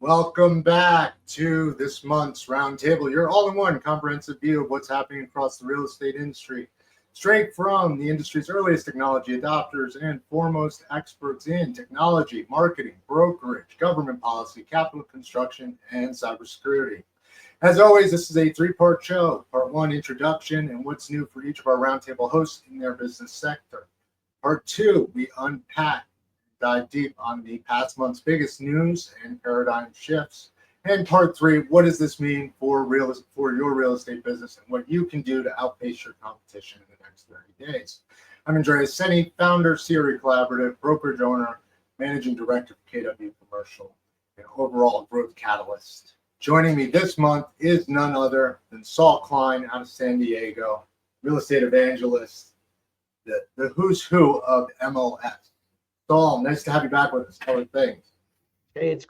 Welcome back to this month's Roundtable, your all-in-one comprehensive view of what's happening across the real estate industry, straight from the industry's earliest technology adopters and foremost experts in technology, marketing, brokerage, government policy, capital construction, and cybersecurity. As always, this is a three-part show. Part one, introduction and what's new for each of our Roundtable hosts in their business sector. Part two, we unpack, dive deep on the past month's biggest news and paradigm shifts. And part three, what does this mean for your real estate business and what you can do to outpace your competition in the next 30 days. I'm Andreas, Senie, founder, CRECollaborative, brokerage owner, managing director for KW Commercial, and overall growth catalyst. Joining me this month is none other than Saul Klein out of San Diego, real estate evangelist, the who's who of MLS. Saul, nice to have you back with us. How are things? Hey, it's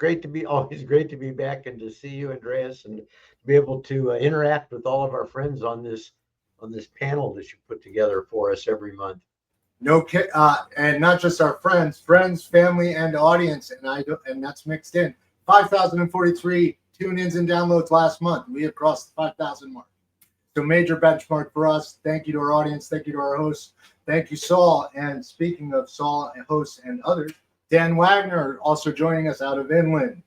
always great to be back and to see you, Andreas, and to be able to interact with all of our friends on this panel that you put together for us every month. And not just our friends, family, and audience, and that's mixed in. 5,043 tune-ins and downloads last month. We have crossed the 5,000 mark. So major benchmark for us. Thank you to our audience. Thank you to our hosts. Thank you, Saul. And speaking of Saul and hosts and others, Dan Wagner also joining us out of Inland,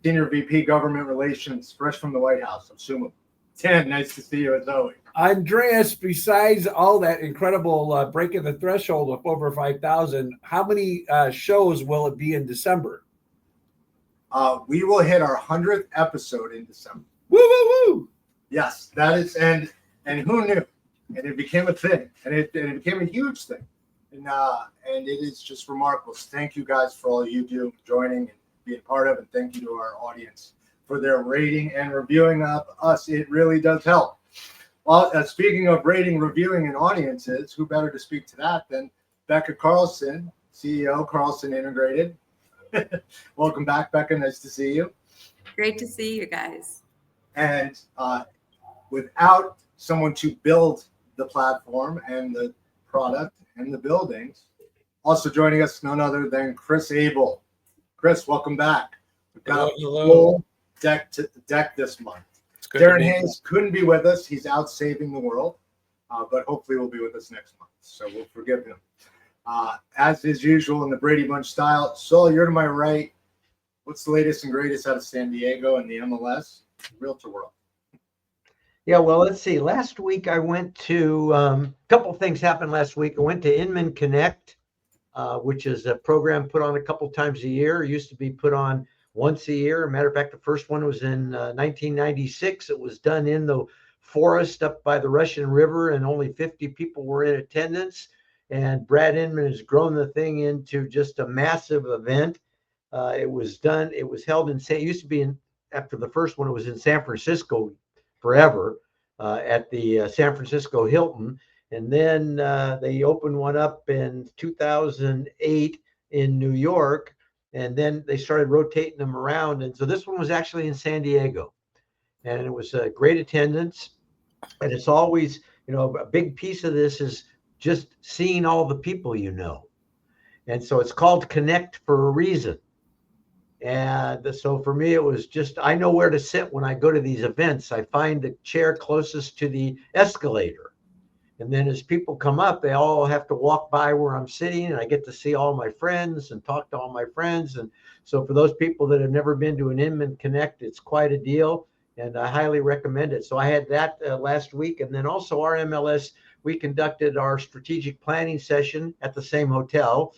Senior VP Government Relations, fresh from the White House, I'm assuming. Dan, nice to see you as always. Andreas, besides all that incredible breaking the threshold of over 5,000, how many shows will it be in December? We will hit our 100th episode in December. Woo, woo, woo! Yes, that is, and who knew? And it became a thing, and it became a huge thing, and it is just remarkable. So thank you guys for all you do, joining and being part of, and thank you to our audience for their rating and reviewing of us. It really does help. Well, speaking of rating, reviewing, and audiences, who better to speak to that than Becca Carlson, CEO, Carlson Integrated. Welcome back, Becca. Nice to see you. Great to see you guys. And without someone to build the platform and the product and the buildings, also joining us none other than Chris Abel. Chris, welcome back. We've got a full deck this month. Darren Hayes couldn't be with us. He's out saving the world, but hopefully will be with us next month. So we'll forgive him. As is usual in the Brady Bunch style, Saul, you're to my right. What's the latest and greatest out of San Diego and the MLS Realtor world? Yeah, well, let's see. Last week I went to a couple of things happened last week. I went to Inman Connect, which is a program put on a couple times a year. It used to be put on once a year. As a matter of fact, the first one was in 1996. It was done in the forest up by the Russian River, and only 50 people were in attendance. And Brad Inman has grown the thing into just a massive event. It was held in it used to be after the first one, it was in San Francisco forever at the San Francisco Hilton. And then they opened one up in 2008 in New York. And then they started rotating them around. And so this one was actually in San Diego. And it was a great attendance. And it's always, a big piece of this is just seeing all the people you know. And so it's called Connect for a reason. And so for me, it was just, I know where to sit when I go to these events. I find the chair closest to the escalator. And then as people come up, they all have to walk by where I'm sitting, and I get to see all my friends and talk to all my friends. And so for those people that have never been to an Inman Connect, it's quite a deal, and I highly recommend it. So I had that last week. And then also our MLS, we conducted our strategic planning session at the same hotel.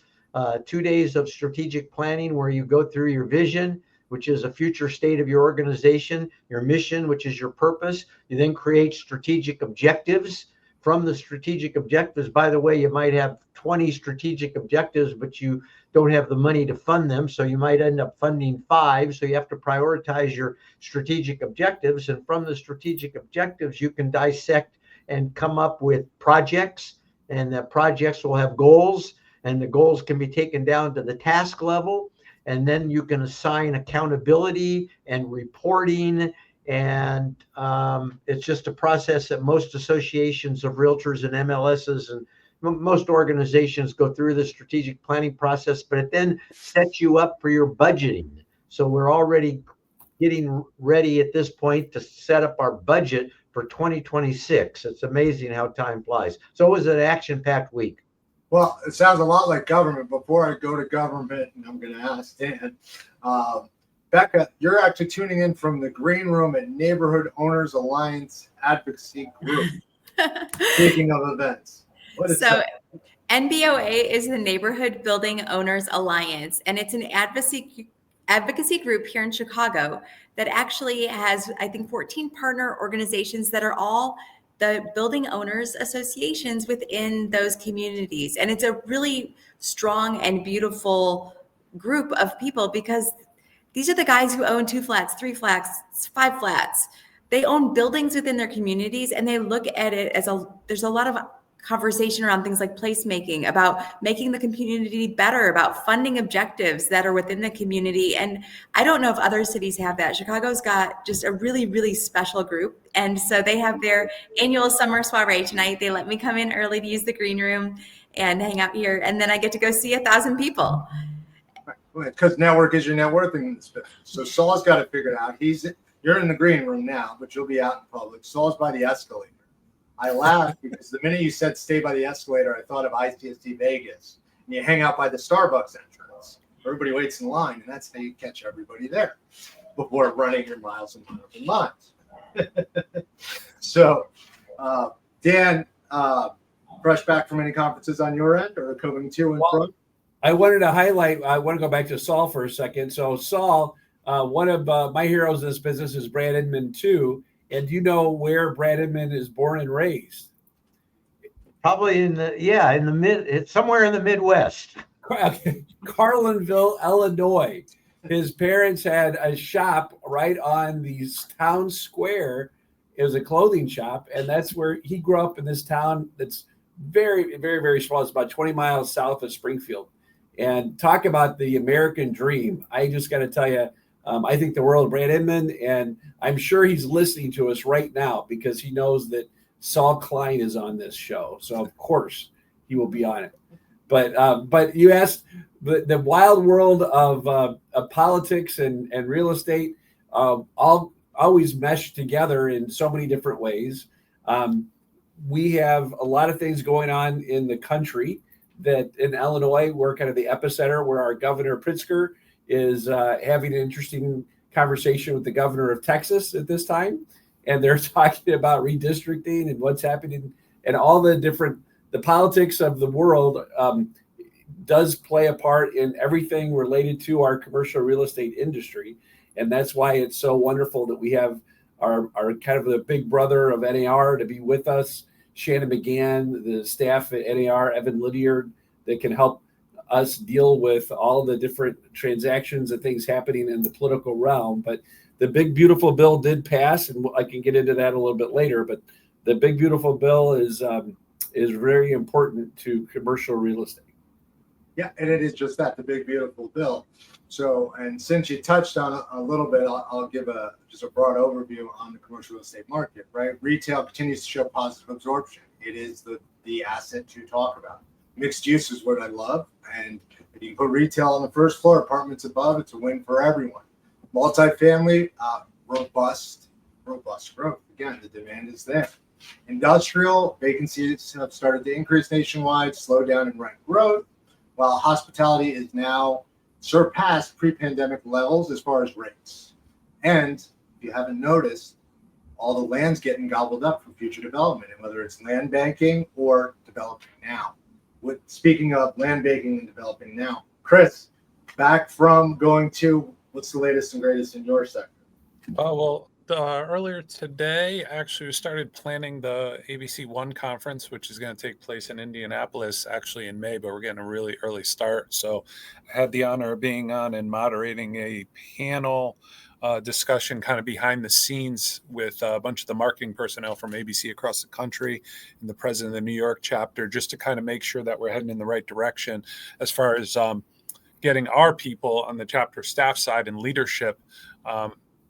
2 days of strategic planning where you go through your vision, which is a future state of your organization, your mission, which is your purpose. You then create strategic objectives. From the strategic objectives, by the way, you might have 20 strategic objectives, but you don't have the money to fund them. So you might end up funding 5. So you have to prioritize your strategic objectives. And from the strategic objectives, you can dissect and come up with projects, and the projects will have goals. And the goals can be taken down to the task level. And then you can assign accountability and reporting. And it's just a process that most associations of realtors and MLSs and most organizations go through the strategic planning process, but it then sets you up for your budgeting. So we're already getting ready at this point to set up our budget for 2026. It's amazing how time flies. So it was an action-packed week. Well, it sounds a lot like government. Before I go to government, and I'm going to ask Dan, Becca, you're actually tuning in from the green room at Neighborhood Owners Alliance Advocacy Group. Speaking of events, what is So that? NBOA is the Neighborhood Building Owners Alliance, and it's an advocacy group here in Chicago that actually has, I think, 14 partner organizations that are all the building owners associations within those communities. And it's a really strong and beautiful group of people because these are the guys who own 2 flats, 3 flats, 5 flats. They own buildings within their communities, and they look at it as there's a lot of conversation around things like placemaking, about making the community better, about funding objectives that are within the community. And I don't know if other cities have that. Chicago's got just a really, really special group. And so they have their annual summer soiree tonight. They let me come in early to use the green room and hang out here. And then I get to go see 1,000 people. Because network is your net worth. So Saul's got it figured out. You're in the green room now, but you'll be out in public. Saul's by the escalator. I laughed because the minute you said stay by the escalator, I thought of ICSD Vegas. And you hang out by the Starbucks entrance. Everybody waits in line, and that's how you catch everybody there before running your miles and miles and miles. So, Dan, fresh back from any conferences on your end or coming to and from? I wanted to highlight, I want to go back to Saul for a second. So Saul, one of my heroes in this business is Brad Inman too. And do you know where Brad Inman is born and raised? Probably it's somewhere in the Midwest. Carlinville, Illinois. His parents had a shop right on the town square. It was a clothing shop, and that's where he grew up in this town that's very, very, very small. It's about 20 miles south of Springfield. And talk about the American dream. I just got to tell you, I think the world of Brad Inman, and I'm sure he's listening to us right now because he knows that Saul Klein is on this show. So of course he will be on it. But you asked the wild world of politics and real estate, all always mesh together in so many different ways. We have a lot of things going on in the country that in Illinois, we're kind of the epicenter where our Governor Pritzker is having an interesting conversation with the governor of Texas at this time. And they're talking about redistricting and what's happening and all the politics of the world does play a part in everything related to our commercial real estate industry. And that's why it's so wonderful that we have our kind of the big brother of NAR to be with us, Shannon McGann, the staff at NAR, Evan Lydiard, that can help us deal with all the different transactions and things happening in the political realm. But the big, beautiful bill did pass, and I can get into that a little bit later. But the big, beautiful bill is very important to commercial real estate. Yeah, and it is just that, the big, beautiful bill. So, and since you touched on a little bit, I'll give just a broad overview on the commercial real estate market, right? Retail continues to show positive absorption. It is the asset to talk about. Mixed use is what I love. And if you put retail on the first floor, apartments above, it's a win for everyone. Multifamily, robust growth. Again, the demand is there. Industrial vacancies have started to increase nationwide, slow down in rent growth, while hospitality is now surpassed pre-pandemic levels as far as rates. And if you haven't noticed, all the land's getting gobbled up for future development, and whether it's land banking or developing now. Speaking of land banking and developing now, Chris, back from going to, what's the latest and greatest in your sector? Earlier today, actually, we started planning the ABC One conference, which is going to take place in Indianapolis, actually in May, but we're getting a really early start. So I had the honor of being on and moderating a panel discussion kind of behind the scenes with a bunch of the marketing personnel from ABC across the country and the president of the New York chapter, just to kind of make sure that we're heading in the right direction as far as getting our people on the chapter staff side and leadership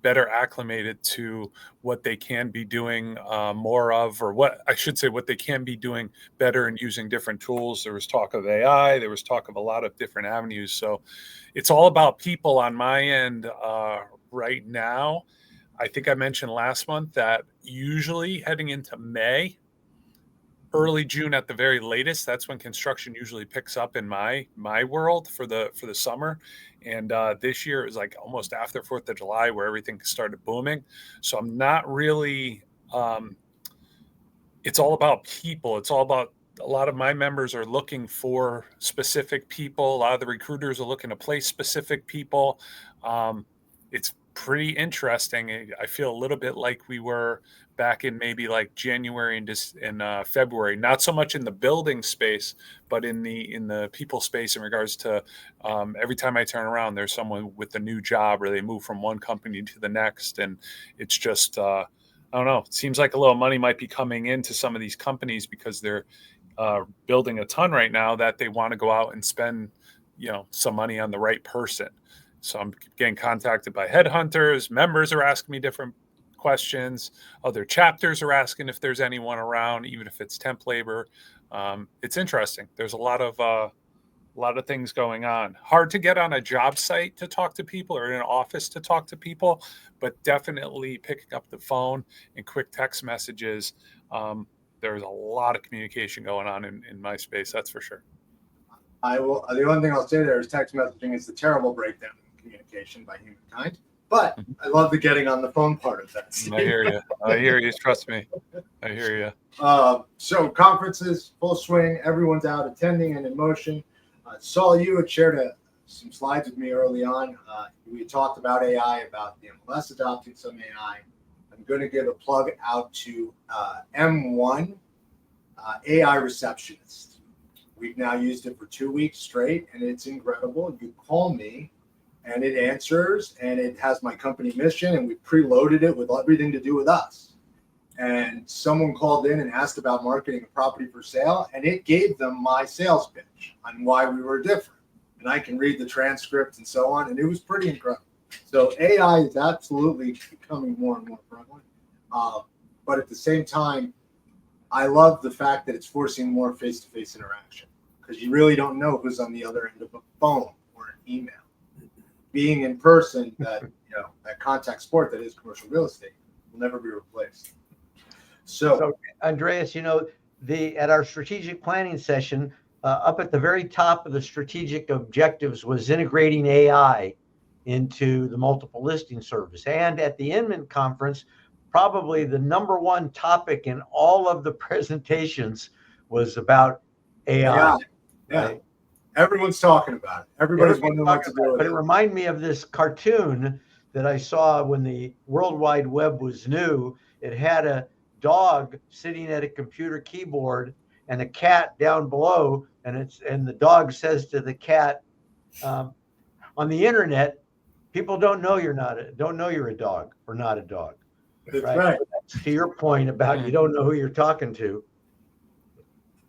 better acclimated to what they can be doing more of, or what they can be doing better and using different tools. There was talk of AI, there was talk of a lot of different avenues. So it's all about people on my end right now. I think I mentioned last month that usually heading into May, early June at the very latest, that's when construction usually picks up in my world for the summer. And this year is like almost after 4th of July where everything started booming. So I'm not really, it's all about people. It's all about, a lot of my members are looking for specific people. A lot of the recruiters are looking to place specific people. It's pretty interesting. I feel a little bit like we were back in maybe like January and February, not so much in the building space, but in the people space in regards to every time I turn around, there's someone with a new job or they move from one company to the next. And it's just, I don't know, it seems like a little money might be coming into some of these companies because they're building a ton right now that they want to go out and spend, some money on the right person. So I'm getting contacted by headhunters. Members are asking me different questions. Other chapters are asking if there's anyone around, even if it's temp labor. It's interesting. There's a lot of things going on. Hard to get on a job site to talk to people or in an office to talk to people, but definitely picking up the phone and quick text messages. There's a lot of communication going on in my space. That's for sure. The only thing I'll say there is text messaging is the terrible breakdown in communication by humankind. But I love the getting on the phone part of that. I hear you. Trust me. I hear you. So conferences, full swing. Everyone's out attending and in motion. Saul, you had shared some slides with me early on. We talked about AI, about the MLS adopting some AI. I'm going to give a plug out to M1 AI Receptionist. We've now used it for 2 weeks straight, and it's incredible. You call me, and it answers, and it has my company mission, and we preloaded it with everything to do with us. And someone called in and asked about marketing a property for sale, and it gave them my sales pitch on why we were different. And I can read the transcript and so on, and it was pretty incredible. So AI is absolutely becoming more and more prevalent. But at the same time, I love the fact that it's forcing more face-to-face interaction, because you really don't know who's on the other end of a phone or an email. Being in person, that contact sport that is commercial real estate will never be replaced. So Andreas, at our strategic planning session, up at the very top of the strategic objectives was integrating AI into the multiple listing service. And at the Inman conference, probably the number one topic in all of the presentations was about AI. Yeah. Right? Everyone's talking about it. Everybody's wondering what to do with it. But it reminded me of this cartoon that I saw when the World Wide Web was new. It had a dog sitting at a computer keyboard and a cat down below, and the dog says to the cat, on the internet, people don't know you're a dog or not a dog. That's right. To your point about you don't know who you're talking to.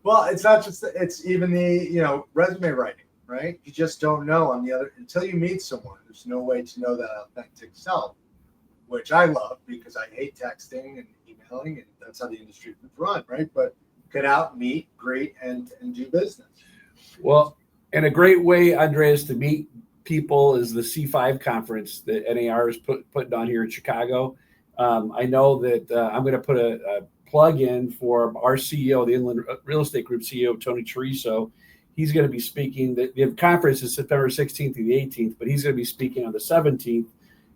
Well, it's not just, it's even the, resume writing, right? You just don't know until you meet someone, there's no way to know that authentic self, which I love because I hate texting and emailing, and that's how the industry is run, right? But get out, meet, greet, and do business. Well, and a great way, Andreas, to meet people is the C5 conference that NAR is putting on here in Chicago. I know that I'm going to put a plug in for our CEO, the Inland Real Estate Group CEO, Tony Chorizo. He's going to be speaking. The conference is September 16th to the 18th, but he's going to be speaking on the 17th.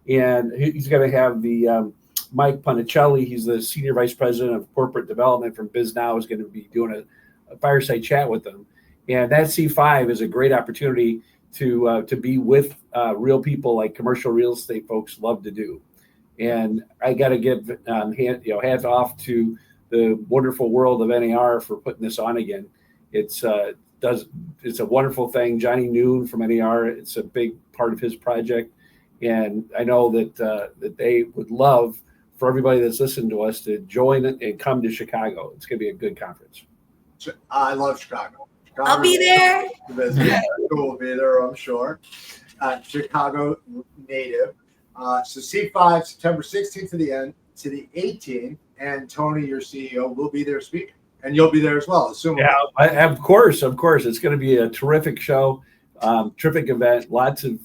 And he's going to have the Mike Panicelli. He's the Senior Vice President of Corporate Development from BizNow, is going to be doing a fireside chat with them. And that C5 is a great opportunity to be with real people like commercial real estate folks love to do. And I got to give hats off to the wonderful world of NAR for putting this on again. It's a wonderful thing. Johnny Noon from NAR, it's a big part of his project, and I know that they would love for everybody that's listening to us to join it and come to Chicago. It's going to be a good conference. I love Chicago. I'll be there. Will be there, I'm sure. Chicago native. So C5, September 16th to the 18th, and Tony, your CEO, will be there speaking, and you'll be there as well, assumably. Yeah, of course. It's going to be a terrific show, terrific event. Lots of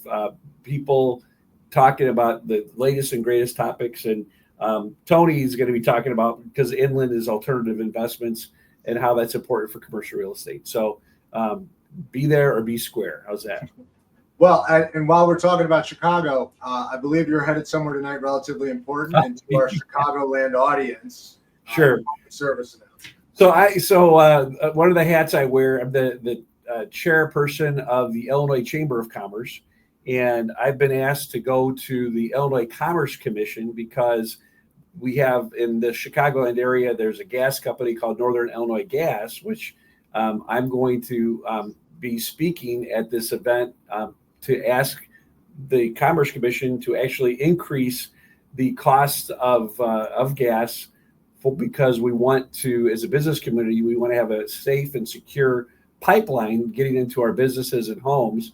people talking about the latest and greatest topics, and Tony is going to be talking about, because inland is alternative investments and how that's important for commercial real estate. So be there or be square. How's that? Well, and while we're talking about Chicago, I believe you're headed somewhere tonight, relatively important, into our Chicagoland audience. Sure. Service So announcement. one of the hats I wear, I'm the chairperson of the Illinois Chamber of Commerce, and I've been asked to go to the Illinois Commerce Commission because we have in the Chicagoland area, there's a gas company called Northern Illinois Gas, which I'm going to be speaking at this event to ask the Commerce Commission to actually increase the cost of gas, because we want to, as a business community, we want to have a safe and secure pipeline getting into our businesses and homes.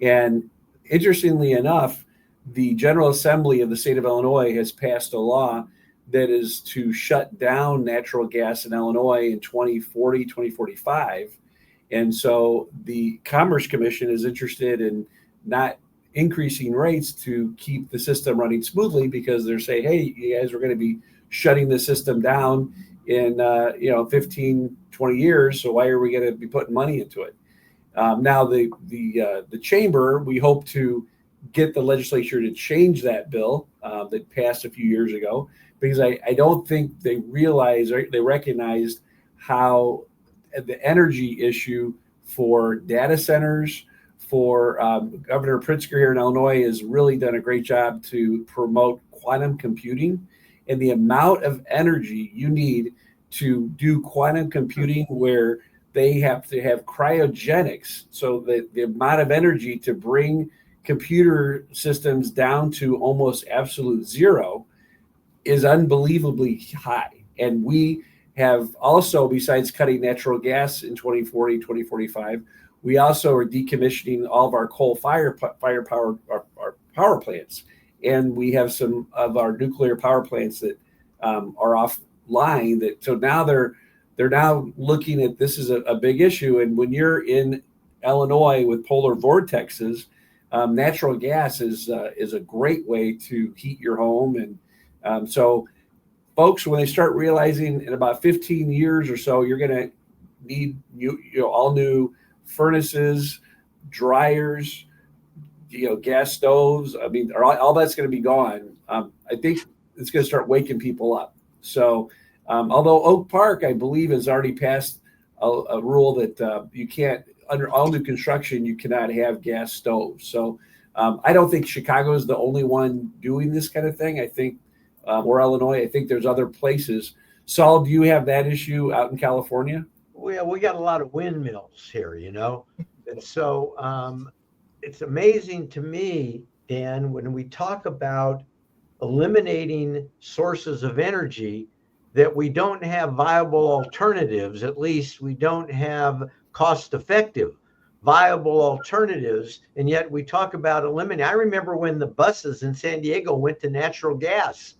And interestingly enough, the General Assembly of the state of Illinois has passed a law that is to shut down natural gas in Illinois in 2040, 2045. And so the Commerce Commission is interested in not increasing rates to keep the system running smoothly, because they're saying, hey, you guys are going to be shutting the system down in 15, 20 years. So why are we going to be putting money into it? Now the chamber, we hope to get the legislature to change that bill that passed a few years ago, because I don't think they recognized how the energy issue for data centers, for Governor Pritzker here in Illinois has really done a great job to promote quantum computing, and the amount of energy you need to do quantum computing, where they have to have cryogenics, so that the amount of energy to bring computer systems down to almost absolute zero is unbelievably high. And we have also, besides cutting natural gas in 2040, 2045, we also are decommissioning all of our coal fire power, our power plants. And we have some of our nuclear power plants that are offline. So now they're now looking at this as a big issue. And when you're in Illinois with polar vortexes, natural gas is a great way to heat your home. And so folks, when they start realizing in about 15 years or so, you're going to need all new furnaces, dryers, gas stoves. I mean, all that's going to be gone. I think it's going to start waking people up. So although Oak Park, I believe, has already passed a rule that you can't, under all new construction, you cannot have gas stoves. So I don't think Chicago is the only one doing this kind of thing. I think, or Illinois, I think there's other places. Saul, do you have that issue out in California? Well, we got a lot of windmills here, and so it's amazing to me, Dan, when we talk about eliminating sources of energy, that we don't have viable alternatives. At least we don't have cost-effective, viable alternatives, and yet we talk about eliminating. I remember when the buses in San Diego went to natural gas,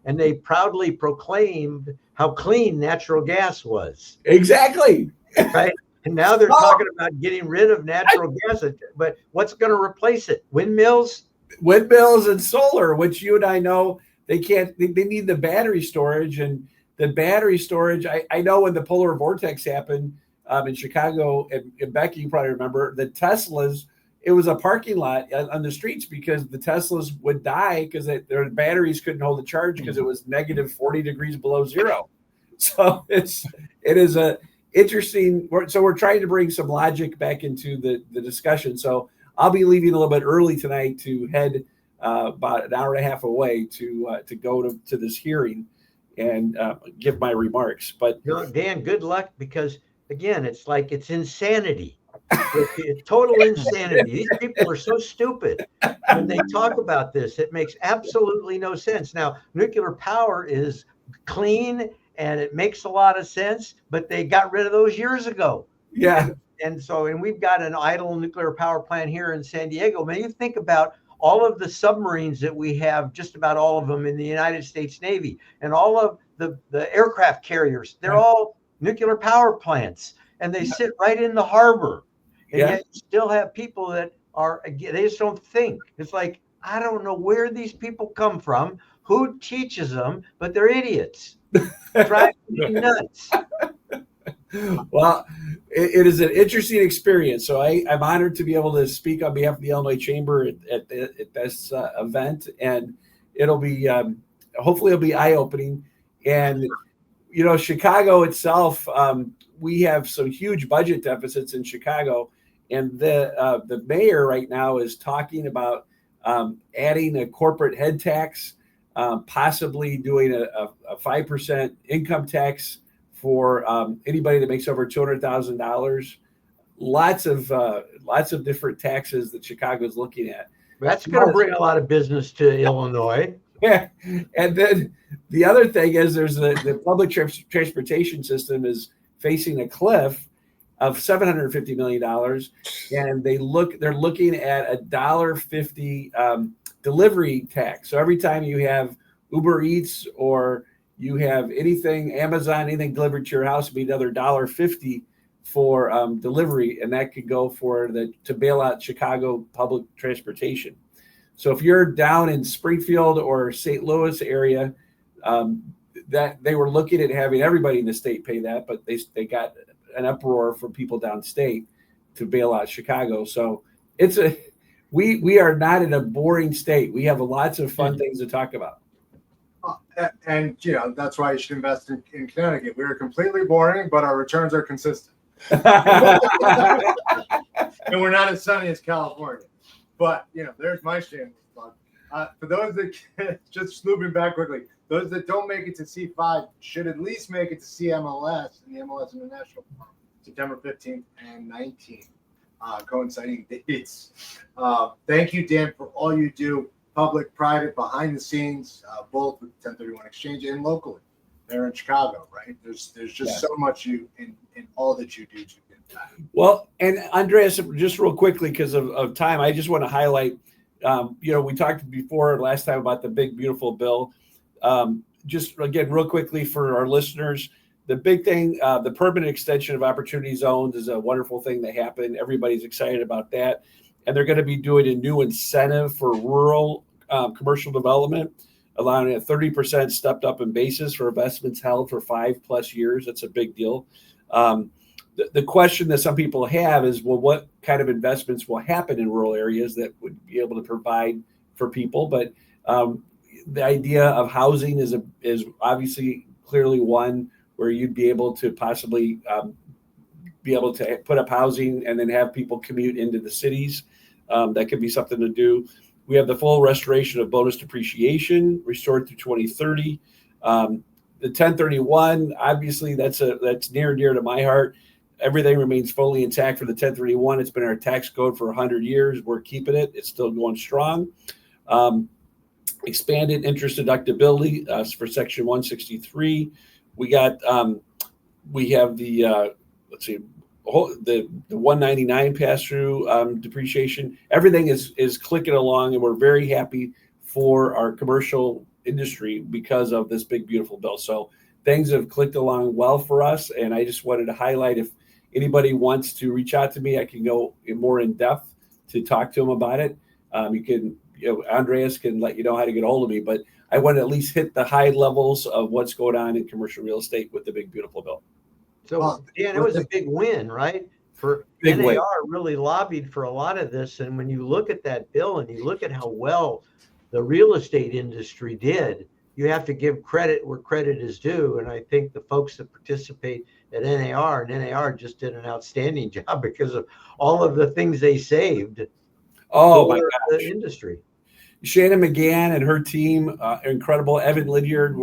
and they proudly proclaimed how clean natural gas was. Exactly. Right? And now they're talking about getting rid of natural gas, but what's going to replace it? Windmills and solar, which you and I know they can't. They need the battery storage, and the battery storage. I know when the polar vortex happened in Chicago, and Becky, you probably remember the Teslas. It was a parking lot on the streets because the Teslas would die because their batteries couldn't hold the charge because it was negative 40 degrees below zero. So it is a interesting. So we're trying to bring some logic back into the discussion. So I'll be leaving a little bit early tonight to head about an hour and a half away to go to this hearing and give my remarks. But Dan, good luck, because again, it's insanity. It's total insanity. These people are so stupid when they talk about this. It makes absolutely no sense. Now, nuclear power is clean and it makes a lot of sense, but they got rid of those years ago. Yeah. And we've got an idle nuclear power plant here in San Diego. Man, you think about all of the submarines that we have, just about all of them in the United States Navy, and all of the aircraft carriers, they're all nuclear power plants, and they sit right in the harbor. And yet you still have people that they just don't think. It's like, I don't know where these people come from, who teaches them, but they're idiots. Drive me nuts. Well, it is an interesting experience. So I'm honored to be able to speak on behalf of the Illinois Chamber at this event, and it'll be hopefully it'll be eye-opening. And Chicago itself, we have some huge budget deficits in Chicago, and the mayor right now is talking about adding a corporate head tax, possibly doing a 5% income tax for anybody that makes over $200,000. Lots of different taxes that Chicago is looking at. That's going to bring a lot of business to Illinois. Yeah, and then the other thing is there's the public transportation system is facing a cliff of $750 million, and they're looking at $1.50 delivery tax. So every time you have Uber Eats or you have anything, Amazon, anything delivered to your house, it'd be another $1.50 for delivery, and that could go to bail out Chicago public transportation. So if you're down in Springfield or St. Louis area, that they were looking at having everybody in the state pay that, but they got an uproar from people downstate to bail out Chicago. So we are not in a boring state. We have lots of fun things to talk about. And that's why you should invest in Connecticut. We are completely boring, but our returns are consistent. And we're not as sunny as California. But there's my shameless plug. For those that just looping back quickly, those that don't make it to C5 should at least make it to CMLS and the MLS International Forum, September 15th and 19th, coinciding dates. Thank you, Dan, for all you do, public, private, behind the scenes, both with 1031 Exchange and locally there in Chicago, right? There's just so much in all that you do to impact. Well, and Andreas, just real quickly because of time, I just want to highlight, we talked before last time about the big, beautiful bill. Just again, real quickly for our listeners, the big thing, the permanent extension of opportunity zones is a wonderful thing that happened. Everybody's excited about that. And they're going to be doing a new incentive for rural commercial development, allowing a 30% stepped up in basis for investments held for 5+ years. That's a big deal. The question that some people have is, well, what kind of investments will happen in rural areas that would be able to provide for people? But the idea of housing is obviously clearly one where you'd be able to possibly be able to put up housing and then have people commute into the cities. That could be something to do. We have the full restoration of bonus depreciation restored through 2030. The 1031, obviously, that's near and dear to my heart. Everything remains fully intact for the 1031. It's been our tax code for 100 years. We're keeping it. It's still going strong. Expanded interest deductibility for Section 163. We have the the 199 pass-through depreciation. Everything is clicking along, and we're very happy for our commercial industry because of this big, beautiful bill. So things have clicked along well for us, and I just wanted to highlight, if anybody wants to reach out to me, I can go more in depth to talk to them about it. Andreas can let you know how to get a hold of me, but I want to at least hit the high levels of what's going on in commercial real estate with the big, beautiful bill. So, Dan, it was a big win, right? For big NAR win. Really lobbied for a lot of this. And when you look at that bill and you look at how well the real estate industry did, you have to give credit where credit is due. And I think the folks that participate at NAR just did an outstanding job because of all of the things they saved for the industry. Shannon McGann and her team are incredible. Evan Lydiard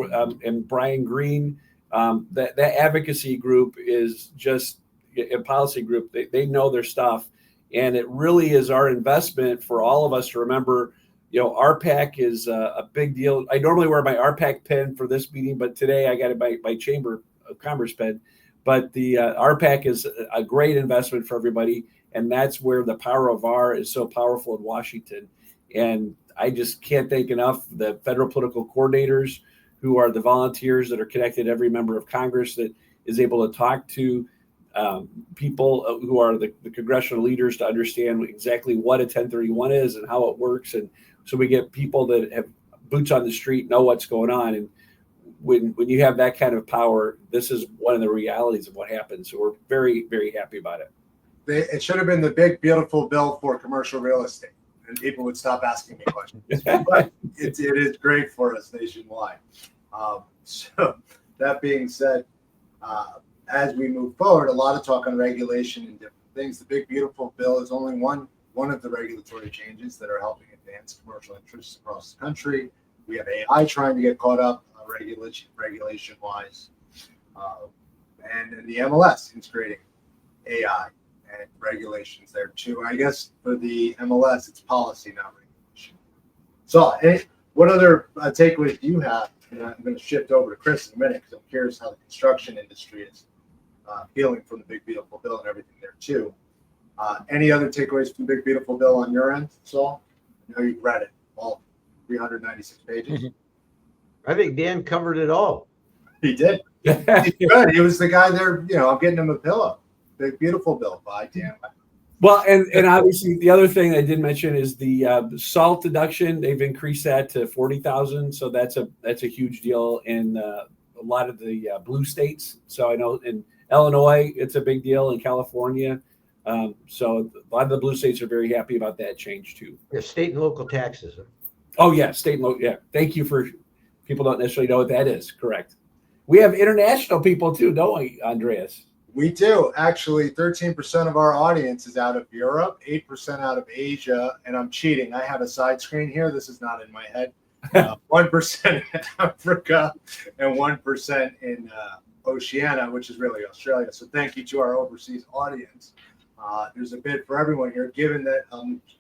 and Brian Green. That advocacy group is just a policy group. They know their stuff, and it really is our investment for all of us to remember. RPAC is a big deal. I normally wear my RPAC pen for this meeting, but today I got my Chamber of Commerce pen. But the RPAC is a great investment for everybody, and that's where the power of R is so powerful in Washington. And I just can't thank enough the federal political coordinators who are the volunteers that are connected, every member of Congress that is able to talk to people who are the congressional leaders to understand exactly what a 1031 is and how it works. And so we get people that have boots on the street, know what's going on. And when you have that kind of power, this is one of the realities of what happens. So we're very, very happy about it. It should have been the big, beautiful bill for commercial real estate, and people would stop asking me questions. But it is great for us nationwide. So that being said, as we move forward, a lot of talk on regulation and different things. The big, beautiful bill is only one of the regulatory changes that are helping advance commercial interests across the country. We have AI trying to get caught up regulation-wise, and the MLS integrating AI and regulations there too. I guess for the MLS, it's policy, not regulation. So, what other takeaways do you have? And I'm going to shift over to Chris in a minute because I'm curious how the construction industry is feeling from the Big Beautiful Bill and everything there too. Any other takeaways from the Big Beautiful Bill on your end, Saul? I know you've read it, all 396 pages. I think Dan covered it all. He did. He's good. He was the guy there, I'm getting him a pillow. Big Beautiful Bill by Dan. Well, and obviously the other thing I did mention is the salt deduction. They've increased that to 40,000, so that's a huge deal in a lot of the blue states. So I know in Illinois it's a big deal, in California. So a lot of the blue states are very happy about that change too. Yeah, state and local taxes. Oh yeah, state and local. Yeah, thank you for people don't necessarily know what that is. Correct. We have international people too, don't we, Andreas? We do. Actually, 13% of our audience is out of Europe, 8% out of Asia, and I'm cheating. I have a side screen here. This is not in my head. 1% in Africa and 1% in Oceania, which is really Australia. So thank you to our overseas audience. There's a bid for everyone here, given that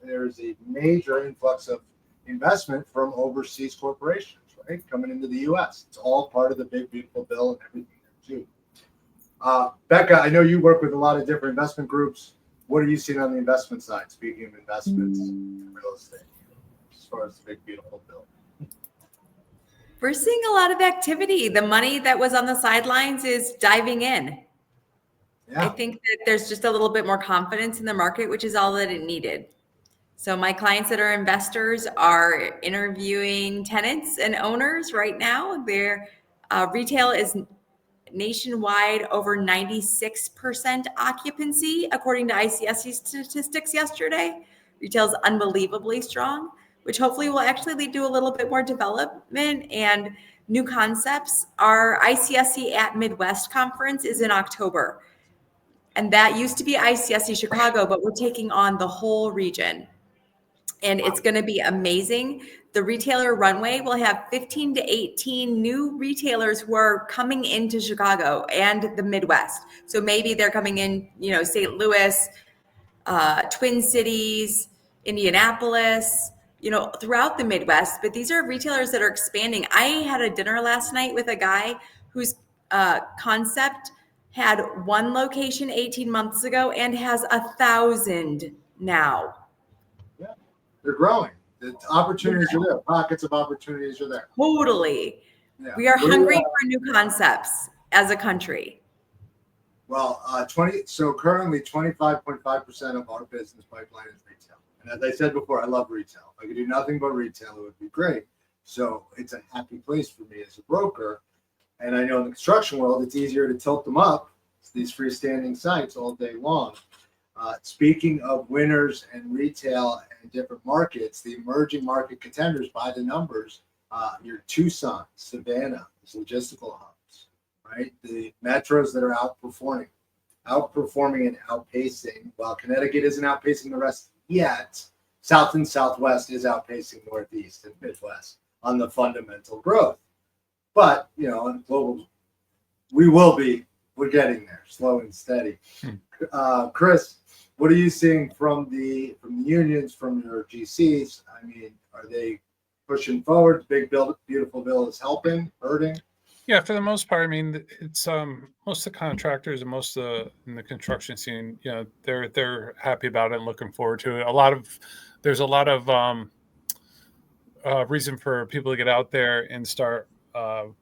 there's a major influx of investment from overseas corporations, right, coming into the U.S. It's all part of the Big Beautiful Bill and everything there too. Becca, I know you work with a lot of different investment groups. What are you seeing on the investment side, speaking of investments in real estate, as far as the Big Beautiful Bill? We're seeing a lot of activity. The money that was on the sidelines is diving in. Yeah. I think that there's just a little bit more confidence in the market, which is all that it needed. So my clients that are investors are interviewing tenants and owners right now. Their retail is nationwide over 96% occupancy, according to ICSC statistics yesterday. Retail is unbelievably strong, which hopefully will actually lead to a little bit more development and new concepts. Our ICSC at Midwest conference is in October. And that used to be ICSC Chicago, but we're taking on the whole region. And it's going to be amazing. The retailer runway will have 15 to 18 new retailers who are coming into Chicago and the Midwest. So maybe they're coming in, St. Louis, Twin Cities, Indianapolis, throughout the Midwest. But these are retailers that are expanding. I had a dinner last night with a guy whose concept had one location 18 months ago and has 1,000 now. Yeah, they're growing. The opportunities are there. Pockets of opportunities are there. Totally. Yeah. We are hungry for new concepts as a country. Well, so currently 25.5% of our business pipeline is retail. And as I said before, I love retail. If I could do nothing but retail, it would be great. So it's a happy place for me as a broker. And I know in the construction world, it's easier to tilt them up. It's these freestanding sites all day long. Speaking of winners and retail and different markets, the emerging market contenders by the numbers, your Tucson, Savannah, these logistical hubs, right? The metros that are outperforming and outpacing. While Connecticut isn't outpacing the rest yet, South and Southwest is outpacing Northeast and Midwest on the fundamental growth. But, on global, we're getting there, slow and steady. Chris, what are you seeing from the unions, from your GCs? I mean, are they pushing forward? The Big Beautiful Bill is helping, hurting? Yeah, for the most part. I mean, it's most of the contractors and most of in the construction scene, they're happy about it and looking forward to it. There's a lot of reason for people to get out there and start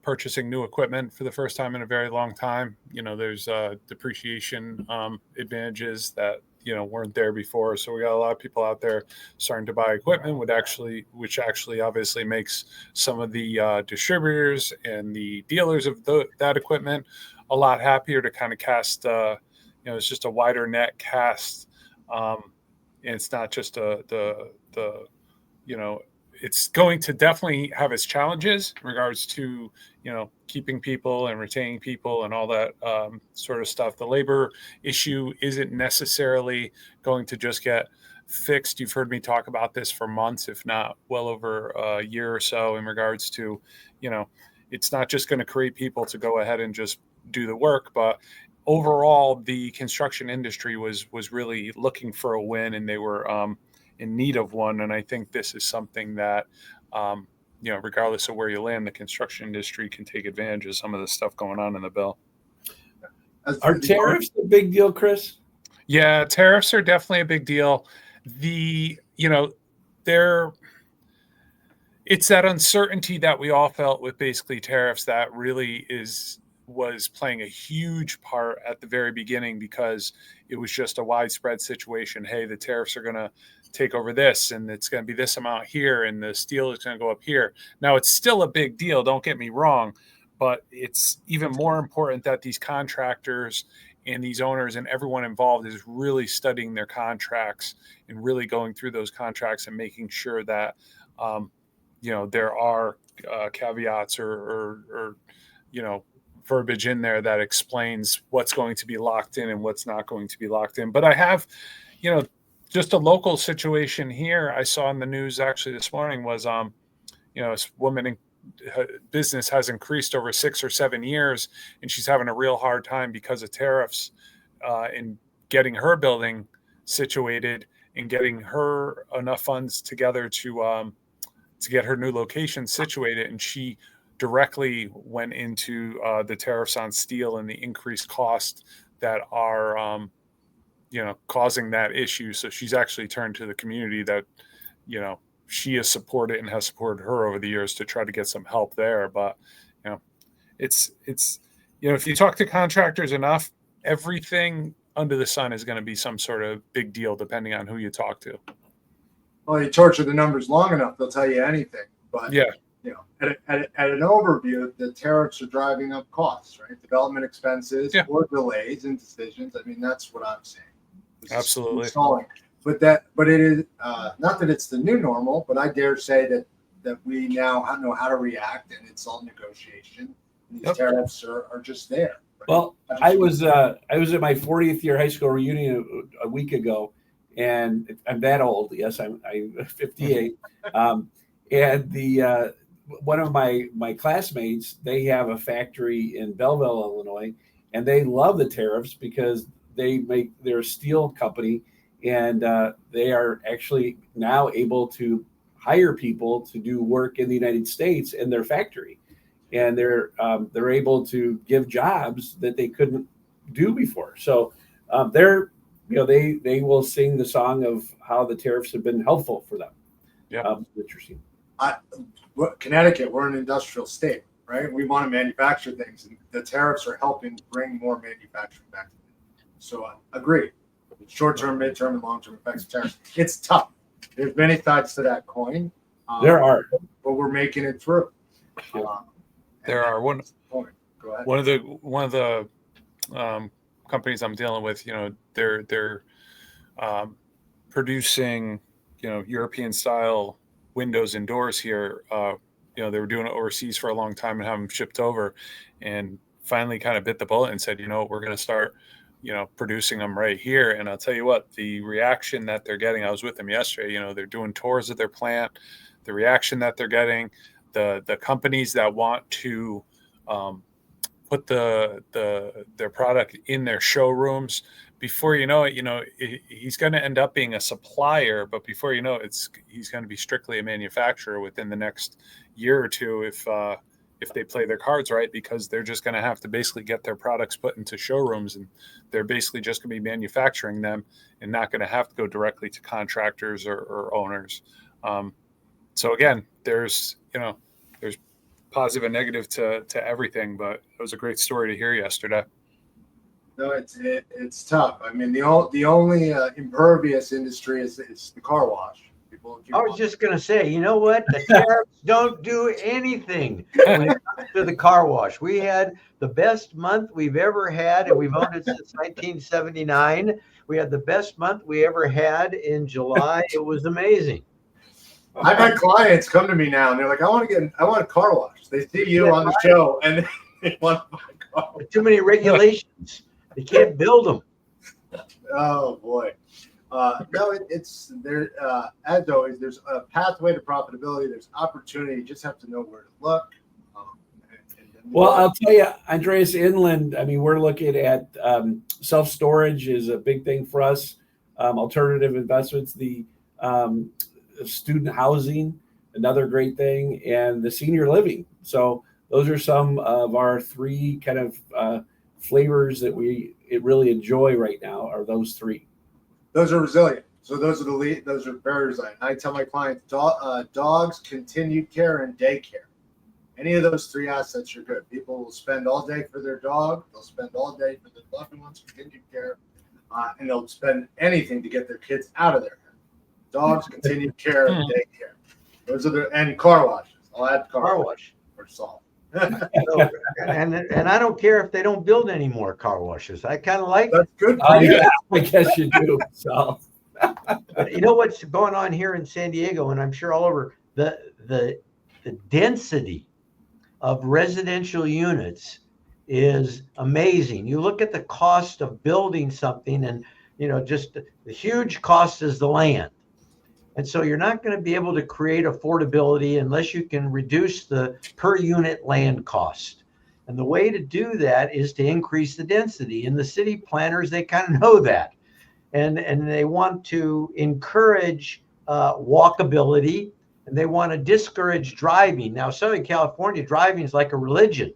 purchasing new equipment for the first time in a very long time. There's depreciation advantages that weren't there before. So we got a lot of people out there starting to buy equipment, which actually obviously makes some of the distributors and the dealers of that equipment a lot happier to kind of cast. It's just a wider net cast, and it's not just it's going to definitely have its challenges in regards to, keeping people and retaining people and all that sort of stuff. The labor issue isn't necessarily going to just get fixed. You've heard me talk about this for months, if not well over a year or so, in regards to, it's not just going to create people to go ahead and just do the work, but overall the construction industry was really looking for a win, and they were in need of one. And I think this is something that, regardless of where you land, the construction industry can take advantage of some of the stuff going on in the bill. Are tariffs a big deal, Chris? Yeah, tariffs are definitely a big deal. It's that uncertainty that we all felt with basically tariffs that really was playing a huge part at the very beginning, because it was just a widespread situation. Hey, the tariffs are going to take over this, and it's going to be this amount here, and the steel is going to go up here. Now, it's still a big deal, don't get me wrong, but it's even more important that these contractors and these owners and everyone involved is really studying their contracts and really going through those contracts and making sure that there are caveats or verbiage in there that explains what's going to be locked in and what's not going to be locked in. But I have, just a local situation here I saw in the news actually this morning was, this woman in business has increased over 6 or 7 years, and she's having a real hard time because of tariffs in getting her building situated and getting her enough funds together to get her new location situated. And she directly went into the tariffs on steel and the increased cost that are, causing that issue. So she's actually turned to the community that, she has supported and has supported her over the years to try to get some help there. But, it's if you talk to contractors enough, everything under the sun is going to be some sort of big deal depending on who you talk to. Well, you torture the numbers long enough, they'll tell you anything. But yeah. At an overview, the tariffs are driving up costs, right? Development expenses or delays in decisions. I mean, that's what I'm saying. Absolutely. Installing. But it is not that it's the new normal, but I dare say that we now know how to react, and it's all negotiation. And these tariffs are just there. Right? Well, I was at my 40th year high school reunion a week ago, and I'm that old. Yes, I'm 58. And the one of my classmates, they have a factory in Belleville, Illinois, and they love the tariffs because they're a steel company, and they are actually now able to hire people to do work in the United States in their factory, and they're able to give jobs that they couldn't do before. So they will sing the song of how the tariffs have been helpful for them. Yeah, interesting. Connecticut, we're an industrial state, right? We want to manufacture things, and the tariffs are helping bring more manufacturing back. So I agree. Short-term, mid-term, and long-term effects of tariffs. It's tough. There's many sides to that coin. There are, but we're making it through. There are one. Go ahead. One of the companies I'm dealing with, they're producing, European style windows and doors here. They were doing it overseas for a long time and have them shipped over, and finally kind of bit the bullet and said, we're going to start, producing them right here. And I'll tell you what, the reaction that they're getting, I was with them yesterday, they're doing tours of their plant, the reaction that they're getting, the companies that want to put their product in their showrooms. Before you know it, he's going to end up being a supplier, but before you know it, he's going to be strictly a manufacturer within the next year or two if they play their cards right, because they're just going to have to basically get their products put into showrooms, and they're basically just going to be manufacturing them and not going to have to go directly to contractors or owners. So again, there's positive and negative to everything, but it was a great story to hear yesterday. No, it's tough. I mean, the only impervious industry is the car wash. People keep I was just going to say, you know what? The tariffs don't do anything when it comes to the car wash. We had the best month we've ever had, and we've owned it since 1979. We had the best month we ever had in July. It was amazing. I've had clients come to me now, and they're like, I want a car wash. They see you on the show, and they want to buy a car wash. Too many regulations. They can't build them. Oh boy. No, it's there. As always, there's a pathway to profitability. There's opportunity. You just have to know where to look. Well, I'll tell you, Andreas, inland, I mean, we're looking at self-storage is a big thing for us. Alternative investments, the student housing, another great thing, and the senior living. So those are some of our three kind of flavors that we really enjoy right now, are those three. Those are resilient. So those are very resilient. I tell my clients, dogs, continued care, and daycare. Any of those three assets are good. People will spend all day for their dog. They'll spend all day for their loved ones, continued care, and they'll spend anything to get their kids out of there. Dogs, continued care, and daycare. Those are and car washes. I'll add car wash for Saul. and I don't care if they don't build any more car washes. I kind of like That's good. Yeah, I guess you do. So, you know what's going on here in San Diego, and I'm sure all over, the density of residential units is amazing. You look at the cost of building something, and just the huge cost is the land. And so you're not going to be able to create affordability unless you can reduce the per unit land cost. And the way to do that is to increase the density. And the city planners, they kind of know that. And they want to encourage walkability, and they want to discourage driving. Now, Southern California, driving is like a religion.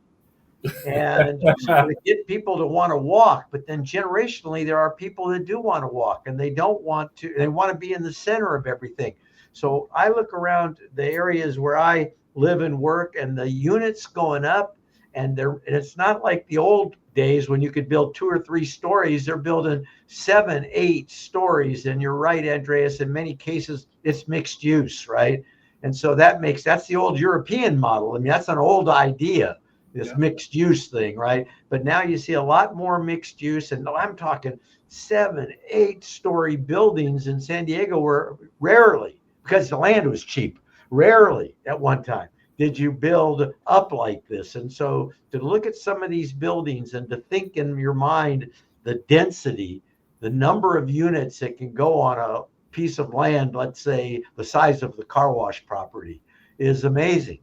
And so to get people to want to walk, but then generationally there are people that do want to walk, and they want to be in the center of everything. So I look around the areas where I live and work, and the units going up, and it's not like the old days when you could build 2 or 3 stories. They're building 7, 8 stories. And you're right, Andreas, in many cases it's mixed use, right? And so that's the old European model. I mean, that's an old idea, this mixed use thing, right? But now you see a lot more mixed use, and I'm talking 7, 8 story buildings in San Diego were rarely, because the land was cheap, rarely at one time did you build up like this. And so to look at some of these buildings and to think in your mind the density, the number of units that can go on a piece of land, let's say the size of the car wash property, is amazing.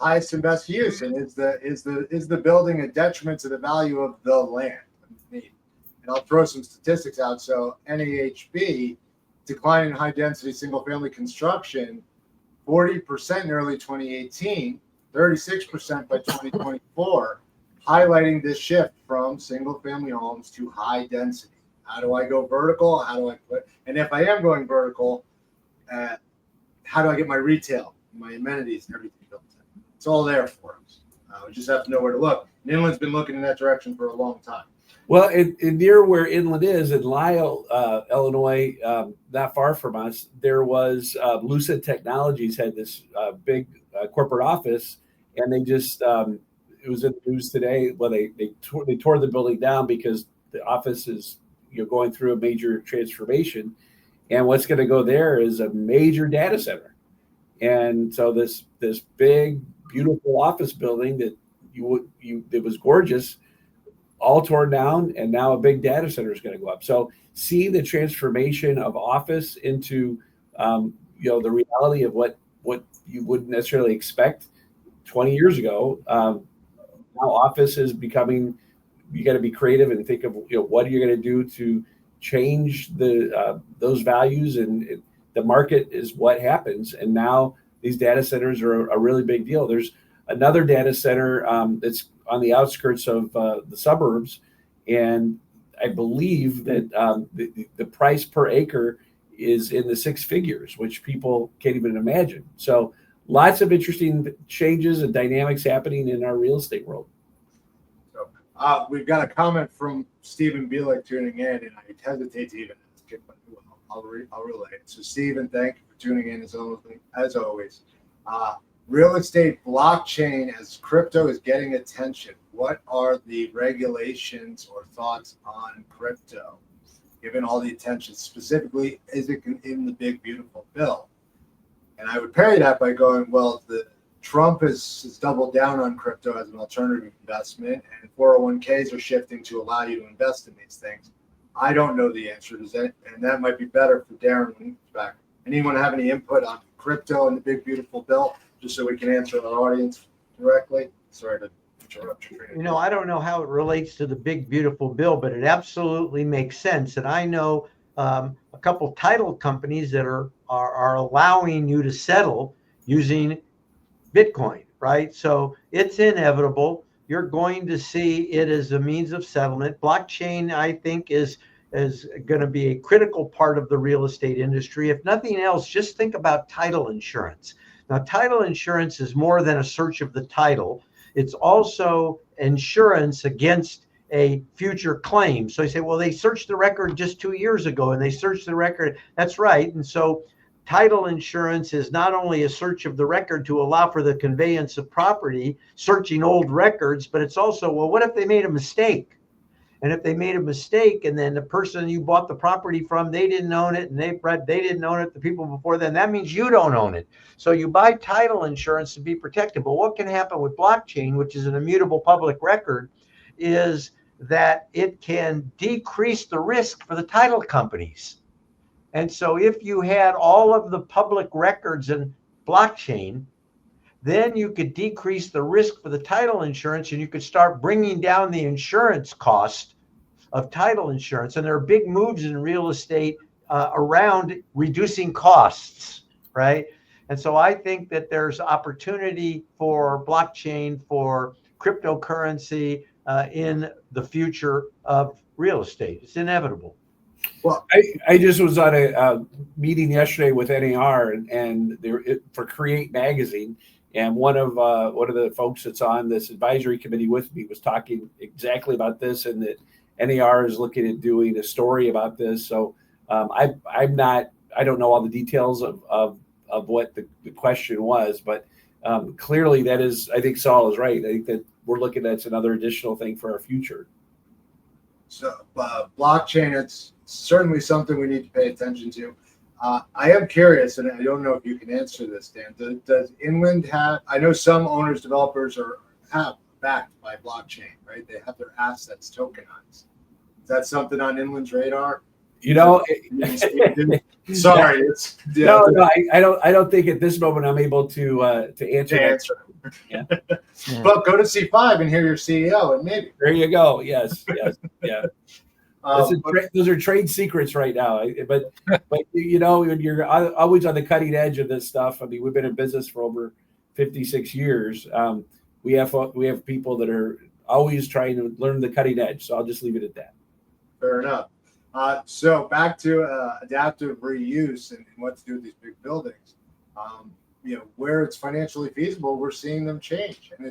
Highest and best use, and is the building a detriment to the value of the land? And I'll throw some statistics out. So NAHB, decline in high density single family construction, 40% in early 2018, 36% by 2024, highlighting this shift from single family homes to high density. How do I go vertical? How do I and if I am going vertical, how do I get my retail, my amenities, and everything built in? It's all there for us. We just have to know where to look. And Inland's been looking in that direction for a long time. Well, in near where Inland is, in Lisle, Illinois, not far from us, there was Lucid Technologies had this big corporate office, and they just it was in the news today. Well, they tore the building down because the office is going through a major transformation, and what's going to go there is a major data center. And so this big, beautiful office building that it was gorgeous, all torn down, and now a big data center is going to go up. So seeing the transformation of office into the reality of what you wouldn't necessarily expect 20 years ago. Now office is becoming, you got to be creative and think of what are you going to do to change those values, and the market is what happens. And now these data centers are a really big deal. There's another data center that's on the outskirts of the suburbs, and I believe that the price per acre is in the six figures, which people can't even imagine. So lots of interesting changes and dynamics happening in our real estate world. So we've got a comment from Stephen Bielek tuning in, and I hesitate to even ask it, but I'll relay it. So Stephen, thank you for tuning in as always. Real estate blockchain as crypto is getting attention. What are the regulations or thoughts on crypto, given all the attention? Specifically, is it in the big, beautiful bill? And I would parry that by going, well, Trump has doubled down on crypto as an alternative investment, and 401ks are shifting to allow you to invest in these things. I don't know the answer to that, and that might be better for Darren when he's back. Anyone have any input on crypto and the big, beautiful bill, just so we can answer the audience directly? Sorry to interrupt you. I don't know how it relates to the big, beautiful bill, but it absolutely makes sense. And I know a couple title companies that are allowing you to settle using Bitcoin, right? So it's inevitable. You're going to see it as a means of settlement. Blockchain, I think, is going to be a critical part of the real estate industry. If nothing else, just think about title insurance. Now, title insurance is more than a search of the title. It's also insurance against a future claim. So you say, well, they searched the record just 2 years ago and they searched the record. That's right. And so title insurance is not only a search of the record to allow for the conveyance of property, searching old records, but it's also, well, what if they made a mistake? And if they made a mistake and then the person you bought the property from, they didn't own it, and they didn't own it, the people before then, that means you don't own it. So you buy title insurance to be protected. But what can happen with blockchain, which is an immutable public record, is that it can decrease the risk for the title companies. And so if you had all of the public records in blockchain, then you could decrease the risk for the title insurance, and you could start bringing down the insurance cost of title insurance. And there are big moves in real estate around reducing costs, right? And so I think that there's opportunity for blockchain, for cryptocurrency in the future of real estate. It's inevitable. Well, I just was on a meeting yesterday with NAR and for Create magazine, and one of the folks that's on this advisory committee with me was talking exactly about this, and that NAR is looking at doing a story about this. So I don't know all the details of what the question was, but clearly that is, I think Saul is right. I think that we're looking at another additional thing for our future. So blockchain, it's certainly something we need to pay attention to. I am curious, and I don't know if you can answer this, Dan. Does Inland have? I know some owners, developers have backed by blockchain, right? They have their assets tokenized. Is that something on Inland's radar? Sorry, it's no. I don't think at this moment I'm able to answer that. Yeah. But go to C5 and hear your CEO, and maybe there you go. Yes, yeah. Those are trade secrets right now. But when you're always on the cutting edge of this stuff. I mean, we've been in business for over 56 years. We have people that are always trying to learn the cutting edge. So I'll just leave it at that. Fair enough. So back to adaptive reuse and what to do with these big buildings. Where it's financially feasible, we're seeing them change, and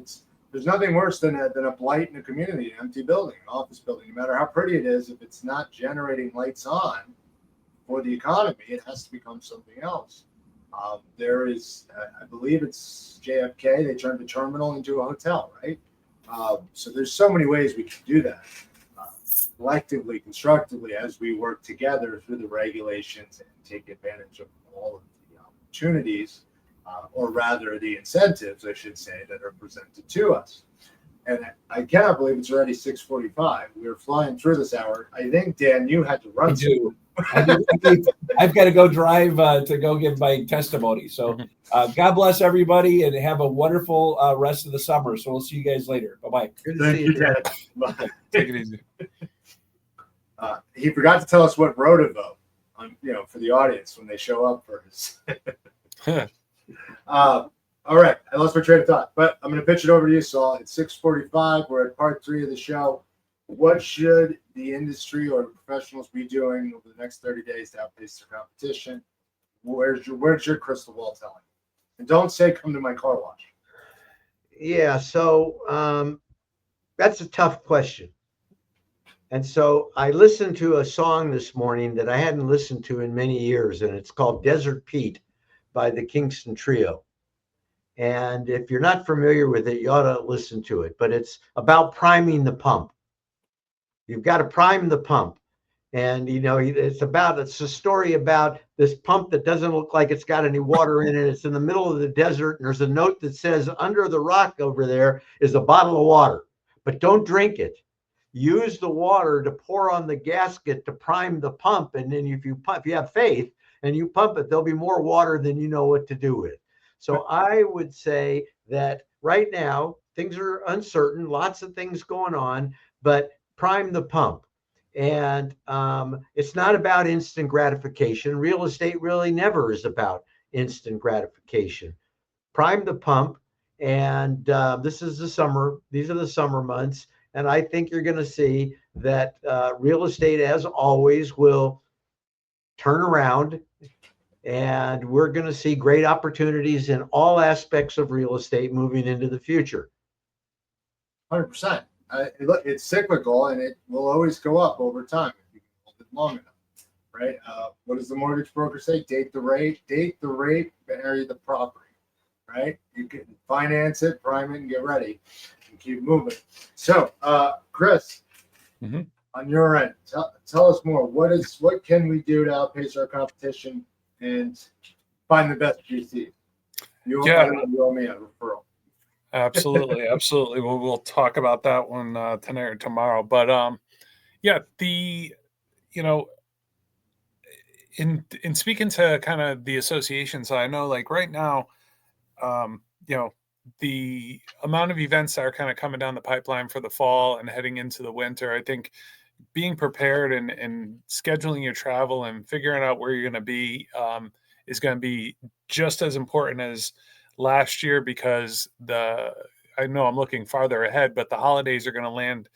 there's nothing worse than a blight in a community, an empty building, an office building. No matter how pretty it is, if it's not generating lights on for the economy, it has to become something else. There is, I believe it's JFK. They turned the terminal into a hotel, right? So there's so many ways we can do that. Collectively, constructively, as we work together through the regulations and take advantage of all of the opportunities, or rather the incentives, I should say, that are presented to us. And I cannot believe it's already 6:45. We're flying through this hour. I think, Dan, you had to run. I do. I've got to go drive to go give my testimony. So God bless everybody and have a wonderful rest of the summer. So we'll see you guys later. Bye-bye. Good to see you, Dan. Bye. Take it easy. He forgot to tell us what Roundtable, for the audience when they show up for his. All right, I lost my train of thought, but I'm going to pitch it over to you, Saul. It's 6:45. We're at part 3 of the show. what should the industry or the professionals be doing over the next 30 days to outpace their competition? Where's your crystal ball telling? And don't say come to my car wash. Yeah, so that's a tough question. And so I listened to a song this morning that I hadn't listened to in many years, and it's called Desert Pete by the Kingston Trio. And if you're not familiar with it, you ought to listen to it. But it's about priming the pump. You've got to prime the pump. And, it's a story about this pump that doesn't look like it's got any water in it. It's in the middle of the desert. And there's a note that says, under the rock over there is a bottle of water, but don't drink it. Use the water to pour on the gasket to prime the pump. And then if you have faith and you pump it, there'll be more water than you know what to do with. So I would say that right now, things are uncertain, lots of things going on, but prime the pump. And it's not about instant gratification. Real estate really never is about instant gratification. Prime the pump. And this is the summer. These are the summer months. And I think you're going to see that real estate, as always, will turn around. And we're going to see great opportunities in all aspects of real estate moving into the future. 100%. Look, it's cyclical and it will always go up over time if you can hold it long enough, right? What does the mortgage broker say? Date the rate, marry the property, right? You can finance it, prime it, and get ready and keep moving. So, Chris, on your end, tell us more. What can we do to outpace our competition and find the best GC? You owe me a referral. Absolutely. We'll talk about that one tonight or tomorrow. But in speaking to kind of the associations, I know like right now, the amount of events that are kind of coming down the pipeline for the fall and heading into the winter, I think being prepared and scheduling your travel and figuring out where you're going to be is going to be just as important as last year, because I know I'm looking farther ahead, but the holidays are going to land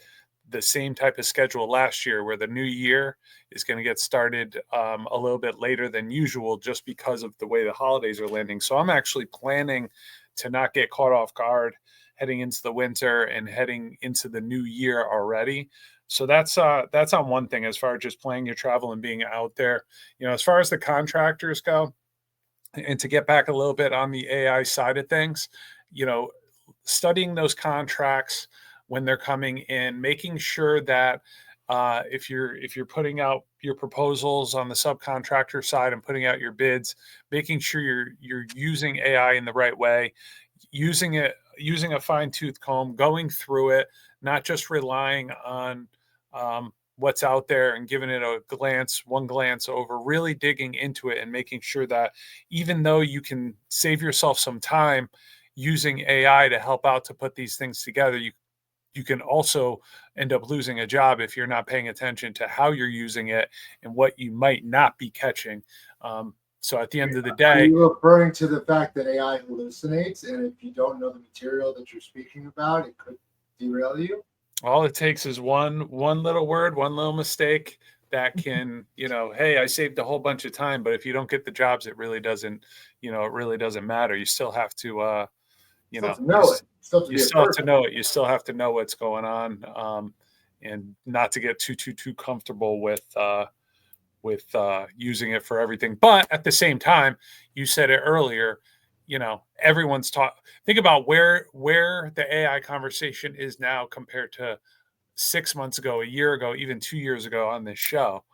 the same type of schedule last year, where the new year is going to get started a little bit later than usual, just because of the way the holidays are landing. So I'm actually planning to not get caught off guard heading into the winter and heading into the new year already. So that's on one thing as far as just planning your travel and being out there. As far as the contractors go, and to get back a little bit on the AI side of things, studying those contracts when they're coming in, making sure that if you're putting out your proposals on the subcontractor side and putting out your bids, making sure you're using AI in the right way, using a fine-tooth comb, going through it, not just relying on what's out there and giving it one glance over, really digging into it and making sure that even though you can save yourself some time using AI to help out to put these things together, you can also end up losing a job if you're not paying attention to how you're using it and what you might not be catching. So at the end of the day, are you referring to the fact that AI hallucinates, and if you don't know the material that you're speaking about, it could derail you? All it takes is one little word, one little mistake that can, hey, I saved a whole bunch of time, but if you don't get the jobs, it really doesn't matter. You still have to, you still have to know it. You still have to know what's going on, and not to get too comfortable with using it for everything. But at the same time, you said it earlier, everyone's think about where the AI conversation is now compared to 6 months ago, a year ago, even 2 years ago on this show.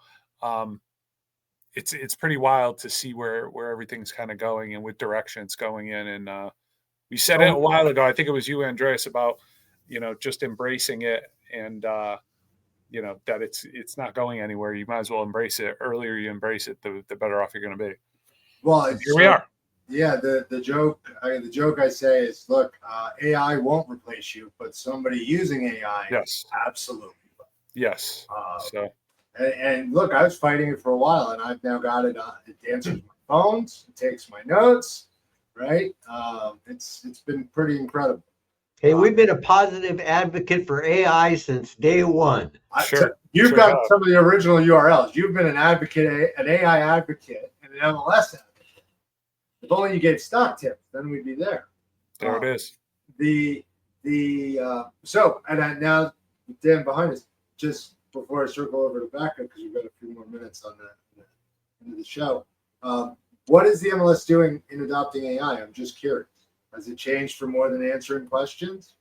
It's pretty wild to see where everything's kind of going and what direction it's going in. And we said it a while ago, I think it was you, Andreas, about, just embracing it and, that it's not going anywhere. You might as well embrace it. Earlier you embrace it, the better off you're going to be. Well, here we are. Yeah, the joke I say is, look, AI won't replace you, but somebody using AI, yes, absolutely. Yes. And look, I was fighting it for a while, and I've now got it. It answers my phones, it takes my notes, right? It's been pretty incredible. Hey, we've been a positive advocate for AI since day one. Sure. You've Sure got have. some of the original URLs. You've been an advocate, an AI advocate, and an MLS advocate. If only you gave stock tips, then we'd be there. There it is. Now Dan behind us, just before I circle over to Becca, because we've got a few more minutes on the end of the show. What is the MLS doing in adopting AI? I'm just curious. Has it changed for more than answering questions?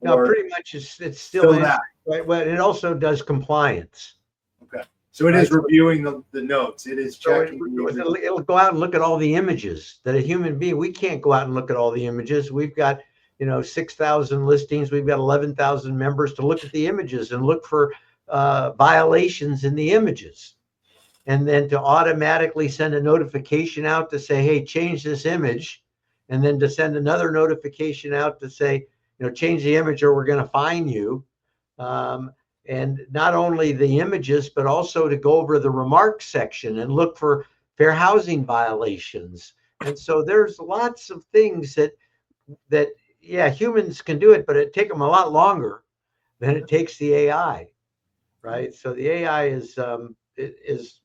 No, Or pretty much it's still that? right? Well, it also does compliance. Okay. So it is reviewing the notes. It is So checking. it'll go out and look at all the images that a human being, we can't go out and look at all the images. We've got, 6,000 listings. We've got 11,000 members to look at the images and look for violations in the images. And then to automatically send a notification out to say, hey, change this image. And then to send another notification out to say, change the image or we're going to fine you. And not only the images, but also to go over the remarks section and look for fair housing violations. And so there's lots of things that humans can do it, but it take them a lot longer than it takes the AI, right? So the AI is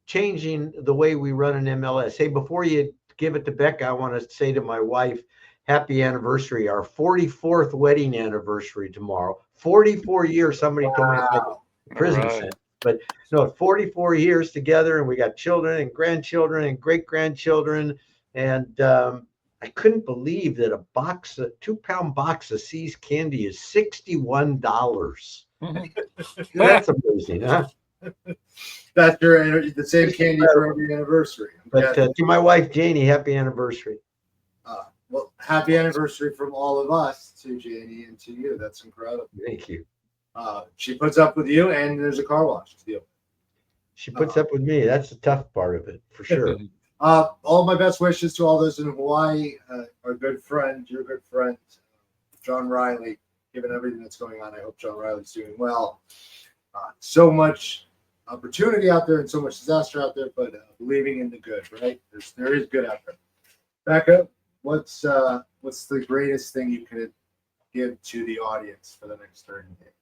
changing the way we run an MLS. Hey, before you give it to Becca, I want to say to my wife, happy anniversary, our 44th wedding anniversary tomorrow. 44 years, somebody told me a prison sentence. But no, 44 years together, and we got children and grandchildren and great-grandchildren. And I couldn't believe that a 2-pound box of See's candy is $61. That's amazing, huh? That's the same candy for every anniversary. But to my wife, Janie, happy anniversary. Well, happy anniversary from all of us to Janie and to you. That's incredible. Thank you. She puts up with you, and there's a car wash deal. She puts up with me. That's the tough part of it, for sure. All my best wishes to all those in Hawaii. Our good friend, your good friend, John Riley. Given everything that's going on, I hope John Riley's doing well. So much opportunity out there and so much disaster out there, but believing in the good, right? There is good out there. Becca, what's the greatest thing you could give to the audience for the next 30 days?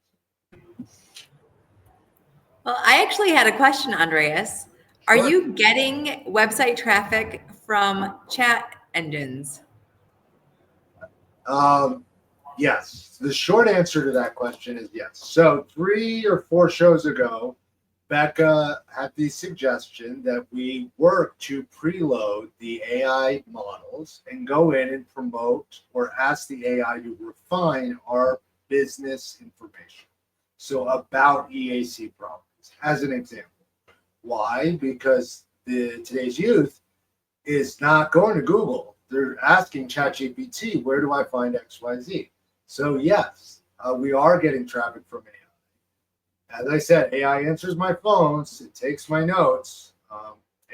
Well, I actually had a question, Andreas. Are you getting website traffic from chat engines? Yes. The short answer to that question is yes. So 3 or 4 shows ago, Becca had the suggestion that we work to preload the AI models and go in and promote or ask the AI to refine our business information. So about EAC properties, as an example. Why? Because today's youth is not going to Google. They're asking ChatGPT, where do I find XYZ? So yes, we are getting traffic from AI. As I said, AI answers my phones. It takes my notes.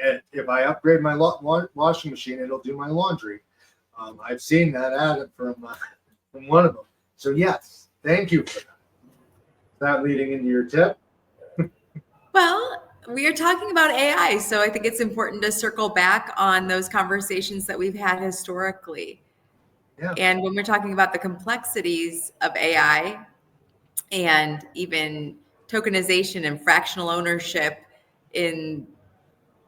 And if I upgrade my washing machine, it'll do my laundry. I've seen that added from one of them. So yes, thank you for that. Is that leading into your tip? Well, we are talking about AI, so I think it's important to circle back on those conversations that we've had historically. Yeah. And when we're talking about the complexities of AI and even tokenization and fractional ownership in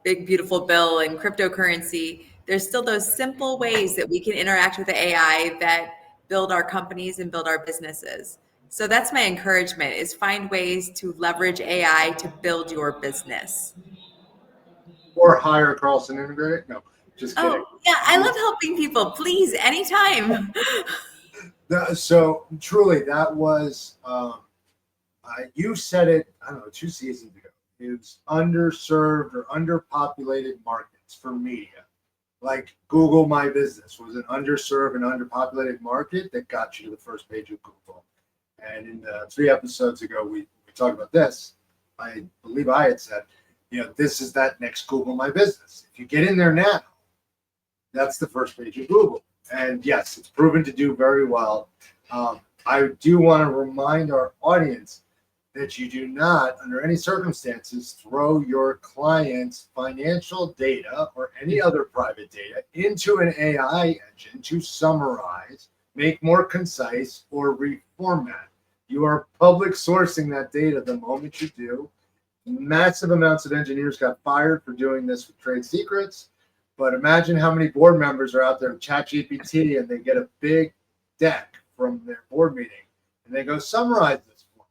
Big Beautiful Bill and cryptocurrency, there's still those simple ways that we can interact with the AI that build our companies and build our businesses. So that's my encouragement, is find ways to leverage AI to build your business. Or hire Carlson Integrated? No, just kidding. Oh, yeah, I love helping people. Please, anytime. So truly, that was, you said it, I don't know, 2 seasons ago. It's underserved or underpopulated markets for media. Like Google My Business was an underserved and underpopulated market that got you to the first page of Google. And in 3 episodes ago, we talked about this. I believe I had said, this is that next Google My Business. If you get in there now, that's the first page of Google. And yes, it's proven to do very well. I do want to remind our audience that you do not, under any circumstances, throw your client's financial data or any other private data into an AI engine to summarize make more concise, or reformat. You are public sourcing that data the moment you do. Massive amounts of engineers got fired for doing this with trade secrets. But imagine how many board members are out there with ChatGPT and they get a big deck from their board meeting and they go summarize this for me.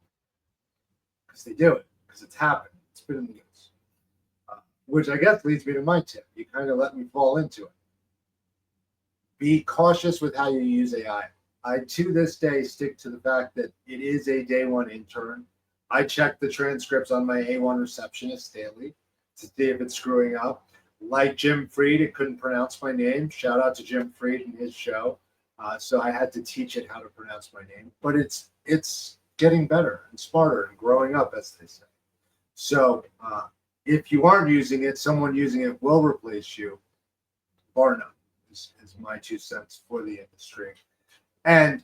Because they do it, because it's happened. It's been in the news. Which I guess leads me to my tip. You kind of let me fall into it. Be cautious with how you use AI. I, to this day, stick to the fact that it is a day one intern. I check the transcripts on my A1 receptionist daily to see if it's screwing up. Like Jim Fried, it couldn't pronounce my name. Shout out to Jim Fried and his show. So I had to teach it how to pronounce my name. But it's getting better and smarter and growing up, as they say. So if you aren't using it, someone using it will replace you, bar none, is my 2 cents for the industry. And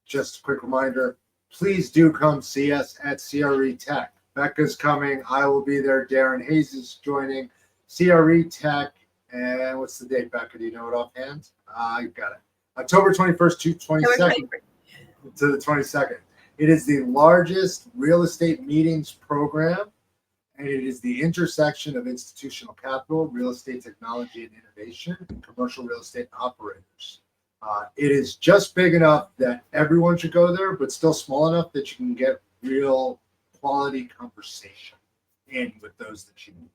just a quick reminder, please do come see us at CRETech. Becca's coming. I will be there. Darren Hayes is joining. CRETech. And what's the date, Becca? Do you know it offhand? You got it. October 21st to 22nd to the 22nd. It is the largest real estate meetings program, and it is the intersection of institutional capital, real estate technology and innovation, and commercial real estate operators. It is just big enough that everyone should go there, but still small enough that you can get real quality conversation in with those that you meet.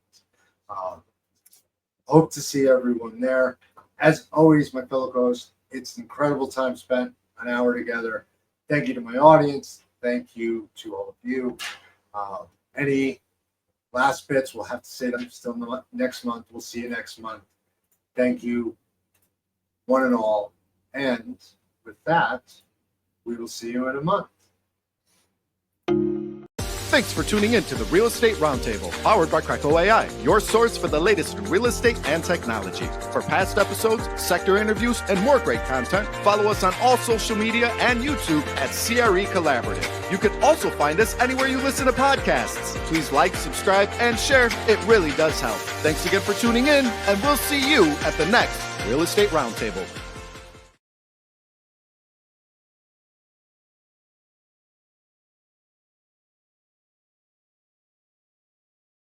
Hope to see everyone there. As always, my fellow co-hosts, it's an incredible time spent, an hour together. Thank you to my audience. Thank you to all of you. Any last bits, we'll have to say them still next month. We'll see you next month. Thank you, one and all. And with that, we will see you in a month. Thanks for tuning in to the Real Estate Roundtable, powered by Creco.Ai, your source for the latest in real estate and technology. For past episodes, sector interviews, and more great content, follow us on all social media and YouTube at CRECollaborative. You can also find us anywhere you listen to podcasts. Please like, subscribe, and share. It really does help. Thanks again for tuning in, and we'll see you at the next Real Estate Roundtable.